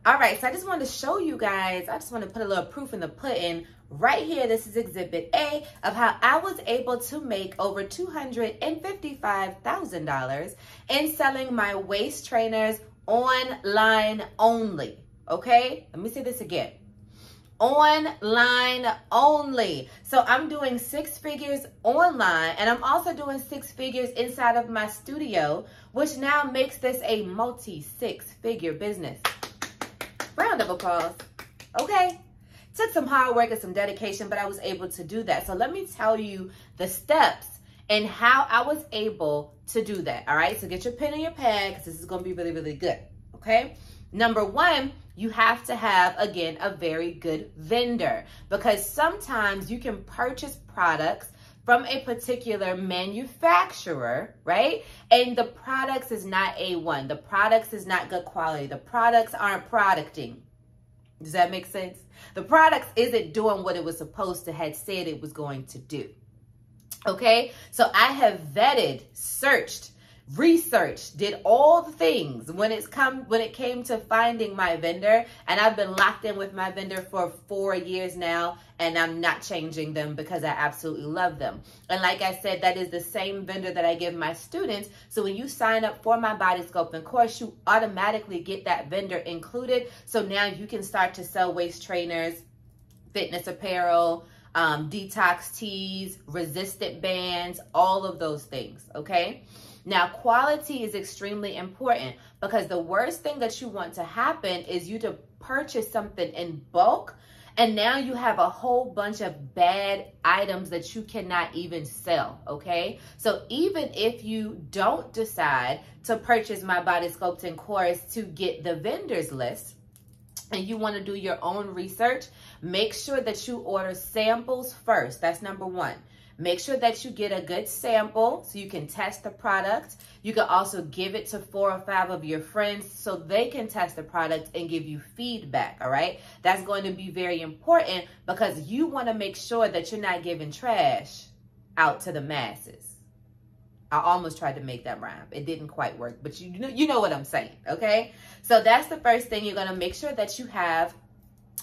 All right, so I just wanted to show you guys, I just want to put a little proof in the pudding right here. This is Exhibit A of how I was able to make over $255,000 in selling my waist trainers online only, okay? Let me say this again. Online only. So I'm doing 6 figures online, and I'm also doing 6 figures inside of my studio, which now makes this a multi-6-figure business. Round of applause. Okay. Took some hard work and some dedication, but I was able to do that. So let me tell you the steps and how I was able to do that. All right. So get your pen and your pad, because this is going to be really, really good. Okay. Number 1, you have to have, again, a very good vendor, because sometimes you can purchase products from a particular manufacturer, right? And the products is not A1. The products is not good quality. The products aren't producting. Does that make sense? The products isn't doing what it was supposed to have said it was going to do. Okay? So I have vetted, searched, researched, did all the things when it came to finding my vendor, and I've been locked in with my vendor for 4 years now, and I'm not changing them because I absolutely love them. And like I said, that is the same vendor that I give my students. So when you sign up for my body sculpting course, you automatically get that vendor included. So now you can start to sell waist trainers, fitness apparel, detox tees, resistant bands, all of those things, okay? Now, quality is extremely important, because the worst thing that you want to happen is you to purchase something in bulk, and now you have a whole bunch of bad items that you cannot even sell, okay? So even if you don't decide to purchase my body sculpting course to get the vendors list, and you want to do your own research, make sure that you order samples first. That's number 1. Make sure that you get a good sample so you can test the product. You can also give it to 4 or 5 of your friends so they can test the product and give you feedback, all right? That's going to be very important, because you want to make sure that you're not giving trash out to the masses. I almost tried to make that rhyme. It didn't quite work, but you know what I'm saying, okay? So that's the first thing. You're going to make sure that you have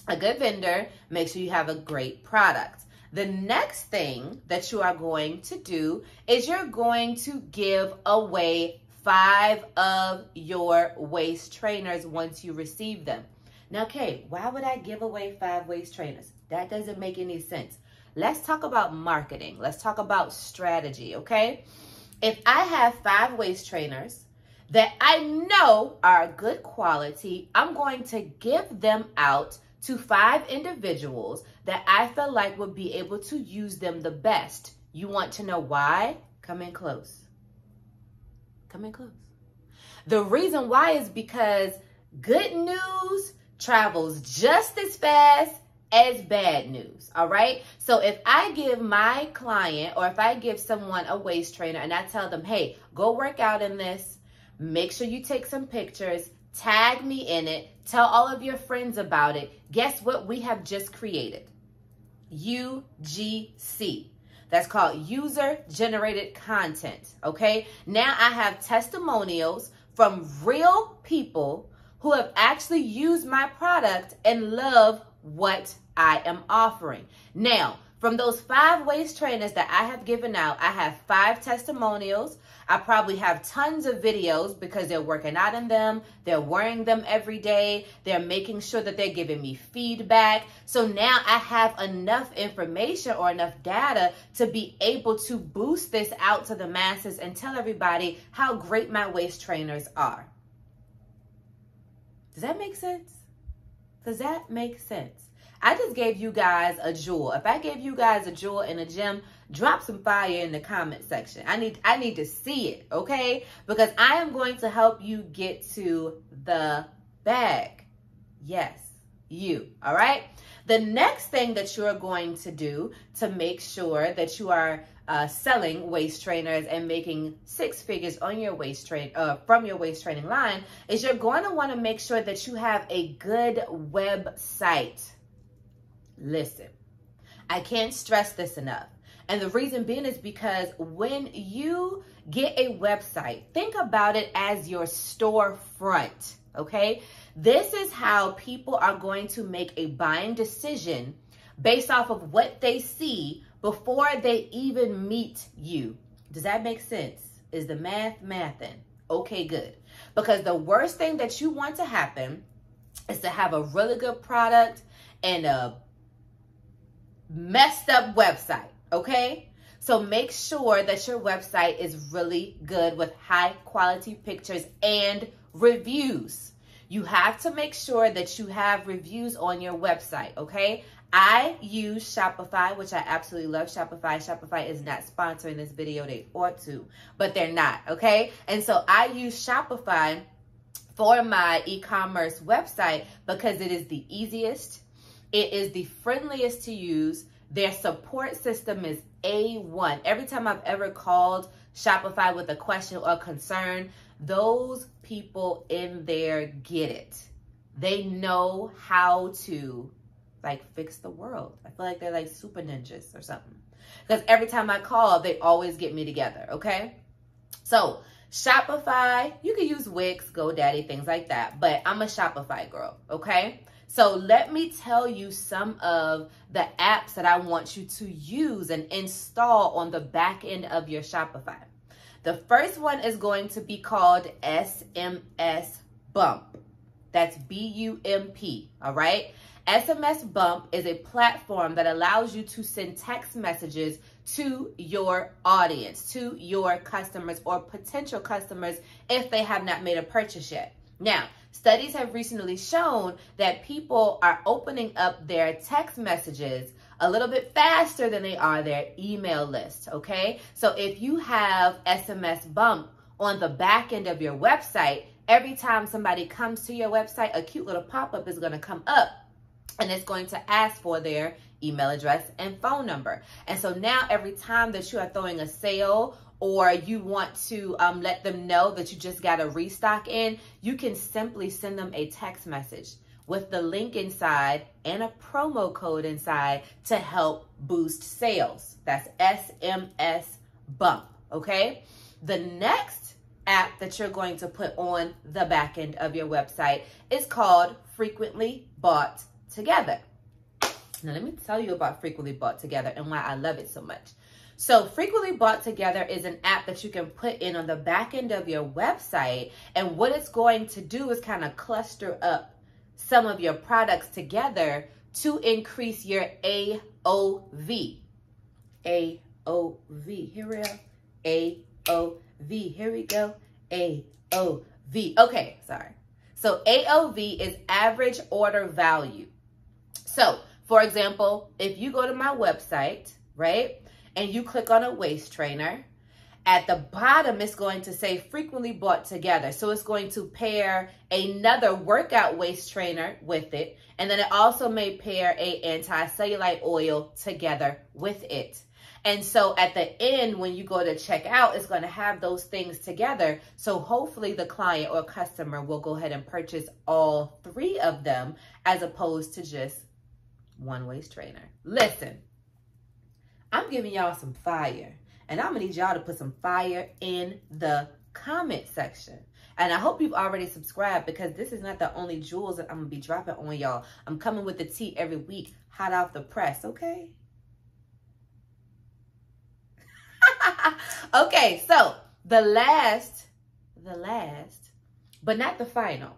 a good vendor. Make sure you have a great product. The next thing that you are going to do is you're going to give away 5 of your waist trainers once you receive them. Now, Kay, why would I give away 5 waist trainers? That doesn't make any sense. Let's talk about marketing. Let's talk about strategy, okay? If I have 5 waist trainers that I know are good quality, I'm going to give them out to 5 individuals that I feel like would be able to use them the best. You want to know why? Come in close. Come in close. The reason why is because good news travels just as fast as bad news, all right? So if I give my client, or if I give someone a waist trainer and I tell them, hey, go work out in this, make sure you take some pictures, tag me in it, tell all of your friends about it. Guess what we have just created? UGC. That's called user generated content, okay? Now I have testimonials from real people who have actually used my product and love what I am offering. Now, from those 5 waist trainers that I have given out, I have 5 testimonials. I probably have tons of videos because they're working out in them. They're wearing them every day. They're making sure that they're giving me feedback. So now I have enough information or enough data to be able to boost this out to the masses and tell everybody how great my waist trainers are. Does that make sense? Does that make sense? I just gave you guys a jewel. If I gave you guys a jewel and a gem, drop some fire in the comment section. I need to see it, okay? Because I am going to help you get to the bag. Yes, you, all right? The next thing that you're going to do to make sure that you are selling waist trainers and making 6 figures on your from your waist training line is you're going to want to make sure that you have a good website. Listen, I can't stress this enough. And the reason being is because when you get a website, think about it as your storefront, okay? This is how people are going to make a buying decision based off of what they see before they even meet you. Does that make sense? Is the math mathing? Okay, good. Because the worst thing that you want to happen is to have a really good product and a messed up website, okay? So make sure that your website is really good with high quality pictures and reviews. You have to make sure that you have reviews on your website, okay? I use Shopify, which I absolutely love Shopify. Shopify is not sponsoring this video. They ought to, but they're not, okay? And so I use Shopify for my e-commerce website because it is the easiest. It is the friendliest to use. Their support system is A1. Every time I've ever called Shopify with a question or concern, those people in there get it. They know how to fix the world. I feel like they're like super ninjas or something. Because every time I call, they always get me together, okay? So Shopify, you can use Wix, GoDaddy, things like that. But I'm a Shopify girl, okay? So let me tell you some of the apps that I want you to use and install on the back end of your Shopify. The first one is going to be called SMS Bump. That's B-U-M-P, all right? SMS Bump is a platform that allows you to send text messages to your audience, to your customers or potential customers if they have not made a purchase yet. Now, studies have recently shown that people are opening up their text messages a little bit faster than they are their email list, okay? So if you have SMS Bump on the back end of your website, every time somebody comes to your website, a cute little pop-up is going to come up. And it's going to ask for their email address and phone number. And so now every time that you are throwing a sale or you want to let them know that you just got a restock in, you can simply send them a text message with the link inside and a promo code inside to help boost sales. That's SMS Bump, okay? The next app that you're going to put on the back end of your website is called Frequently Bought Together. Now, let me tell you about Frequently Bought Together and why I love it so much. So Frequently Bought Together is an app that you can put in on the back end of your website. And what it's going to do is kind of cluster up some of your products together to increase your AOV. AOV. Here we are. AOV. Here we go. AOV. Okay, sorry. So AOV is average order value. So, for example, if you go to my website, right, and you click on a waist trainer, at the bottom, it's going to say Frequently Bought Together. So it's going to pair another workout waist trainer with it. And then it also may pair a anti-cellulite oil together with it. And so at the end, when you go to check out, it's going to have those things together. So hopefully the client or customer will go ahead and purchase all three of them as opposed to just one waist trainer. Listen, I'm giving y'all some fire. And I'm going to need y'all to put some fire in the comment section. And I hope you've already subscribed because this is not the only jewels that I'm going to be dropping on y'all. I'm coming with the tea every week, hot off the press, okay? Okay, so the last, but not the final,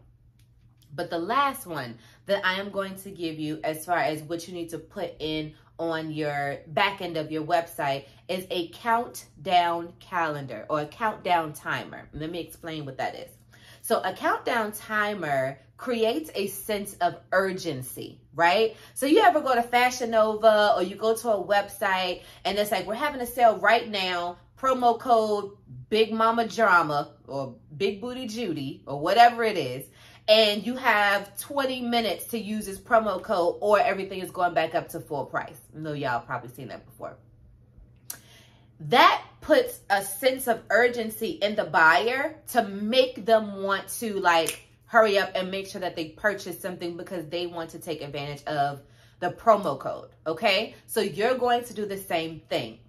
but the last one that I am going to give you as far as what you need to put in on your back end of your website is a countdown calendar or a countdown timer. Let me explain what that is. So a countdown timer creates a sense of urgency, right? So you ever go to Fashion Nova or you go to a website and it's like, we're having a sale right now, promo code Big Mama Drama or Big Booty Judy or whatever it is. And you have 20 minutes to use this promo code or everything is going back up to full price. I know y'all probably seen that before. That puts a sense of urgency in the buyer to make them want to hurry up and make sure that they purchase something because they want to take advantage of the promo code, okay? So you're going to do the same thing.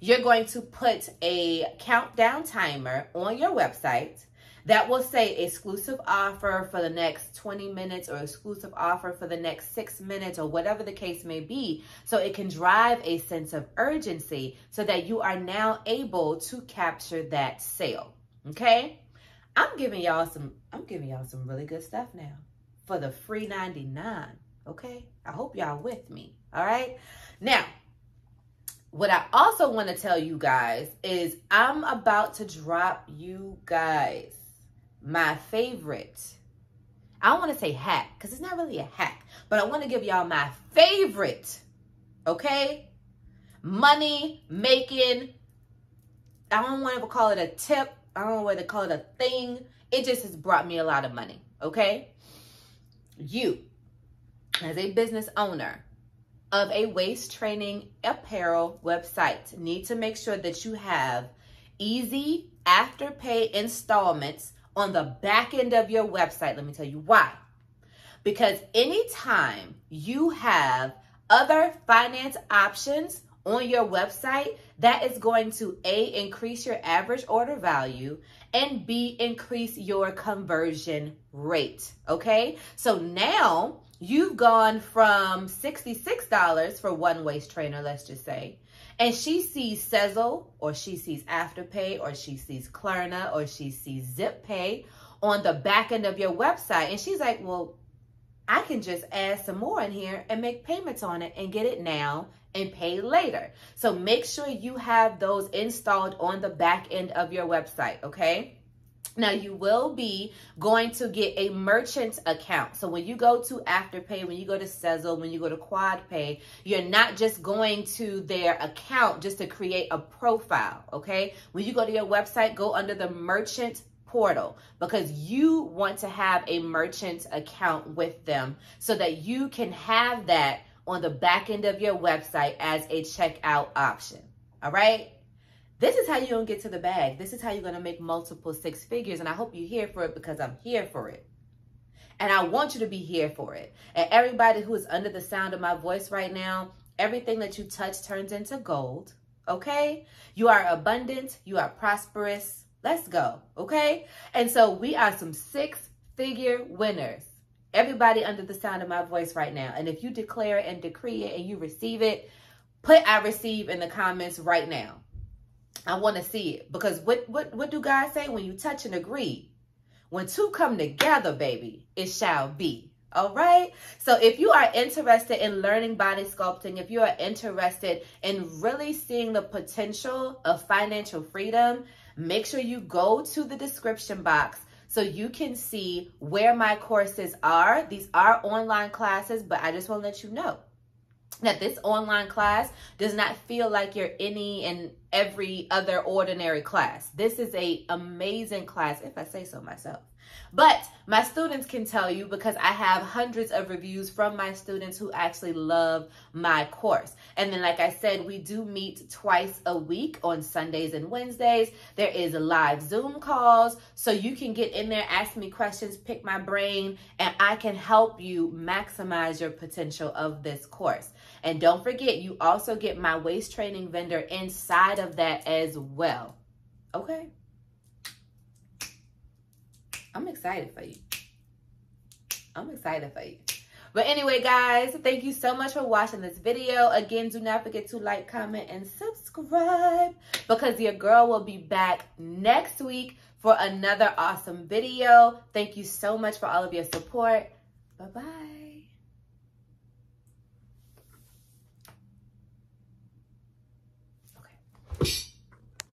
You're going to put a countdown timer on your website. that will say exclusive offer for the next 20 minutes or exclusive offer for the next 6 minutes or whatever the case may be. So it can drive a sense of urgency so that you are now able to capture that sale. Okay? I'm giving y'all some really good stuff now for the free 99. Okay? I hope y'all with me. All right? Now, what I also want to tell you guys is I'm about to drop you guys my favorite. I don't want to say hack because it's not really a hack, but I want to give y'all my favorite, okay? Money making, I don't want to call it a tip. I don't know whether to call it a thing. It just has brought me a lot of money, okay? You, as a business owner of a waist training apparel website, need to make sure that you have easy afterpay installments on the back end of your website. Let me tell you why. Because anytime you have other finance options on your website, that is going to A, increase your average order value, and B, increase your conversion rate, okay? So now you've gone from $66 for one waist trainer, let's just say, and she sees Sezzle, or she sees Afterpay, or she sees Klarna, or she sees ZipPay on the back end of your website. And she's like, well, I can just add some more in here and make payments on it and get it now and pay later. So make sure you have those installed on the back end of your website, okay? Now, you will be going to get a merchant account. So when you go to Afterpay, when you go to Sezzle, when you go to QuadPay, you're not just going to their account just to create a profile, okay? When you go to your website, go under the merchant portal because you want to have a merchant account with them so that you can have that on the back end of your website as a checkout option, all right? This is how you're going to get to the bag. This is how you're going to make multiple six figures. And I hope you're here for it because I'm here for it. And I want you to be here for it. And everybody who is under the sound of my voice right now, everything that you touch turns into gold. Okay? You are abundant. You are prosperous. Let's go. Okay? And so we are some six-figure winners. Everybody under the sound of my voice right now. And if you declare it and decree it and you receive it, put I receive in the comments right now. I want to see it because what do God say? When you touch and agree, when two come together, baby, it shall be. All right. So if you are interested in learning body sculpting, if you are interested in really seeing the potential of financial freedom, make sure you go to the description box so you can see where my courses are. These are online classes, but I just want to let you know that this online class does not feel like you're any and every other ordinary class. This is an amazing class, if I say so myself. But my students can tell you because I have hundreds of reviews from my students who actually love my course. And then, like I said, we do meet twice a week on Sundays and Wednesdays. There is live Zoom calls, so you can get in there, ask me questions, pick my brain, and I can help you maximize your potential of this course. And don't forget, you also get my waist training vendor inside of that as well. Okay? I'm excited for you. I'm excited for you. But anyway, guys, thank you so much for watching this video. Again, do not forget to like, comment, and subscribe because your girl will be back next week for another awesome video. Thank you so much for all of your support. Bye-bye.